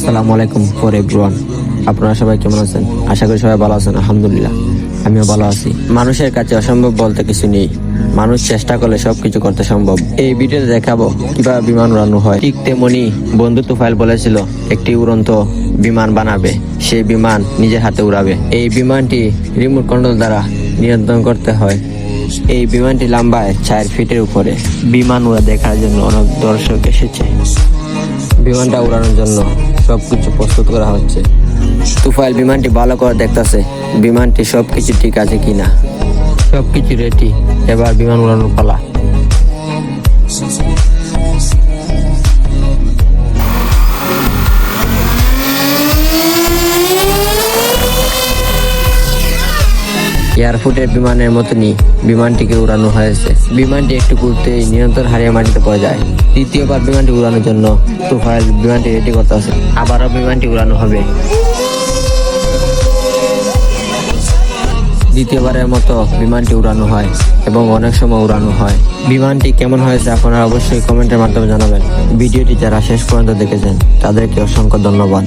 আসসালামু আলাইকুম for everyone. আপনারা সবাই কেমন আছেন? আশা করি সবাই ভালো আছেন। আলহামদুলিল্লাহ আমিও ভালো আছি। মানুষের কাছে অসম্ভব বলতে কিছু নেই, মানুষ চেষ্টা করলে সবকিছু করতে সম্ভব। এই ভিডিওতে দেখাবো কিভাবে বিমান উড়ানো হয়। ঠিক তেমনি বন্ধু তুফাইল বলেছিল একটি উড়ন্ত বিমান বানাবে, সেই বিমান নিজের হাতে উড়াবে। এই বিমানটি রিমোট কন্ট্রোল দ্বারা নিয়ন্ত্রণ করতে হয়। এই বিমানটি লম্বায় 4 ফিটের উপরে। বিমান উড়া দেখার জন্য অনেক দর্শক এসেছে। বিমানটা উড়ানোর জন্য সবকিছু প্রস্তুত করা হচ্ছে। তুফাইল বিমানটি ভালো করে দেখতেছে বিমানটি সবকিছু ঠিক আছে কিনা। সবকিছু রেডি, এবার বিমান উড়ানোর পালা। এয়ারফোর্টের বিমানের মতনই বিমানটিকে উড়ানো হয়েছে। বিমানটি একটু ঘুরতেই নিয়ন্ত্রণ হারিয়ে মাটিতে পড়ে যায়। দ্বিতীয়বার বিমানটি উড়ানোর জন্য তুফাইল বিমানটি রেডি করতে আছে। আবারও বিমানটি উড়ানো হবে। দ্বিতীয়বারের মতো বিমানটি উড়ানো হয় এবং অনেক সময় উড়ানো হয়। বিমানটি কেমন হয়েছে আপনারা অবশ্যই কমেন্টের মাধ্যমে জানাবেন। ভিডিওটি যারা শেষ পর্যন্ত দেখেছেন তাদেরকে অসংখ্য ধন্যবাদ।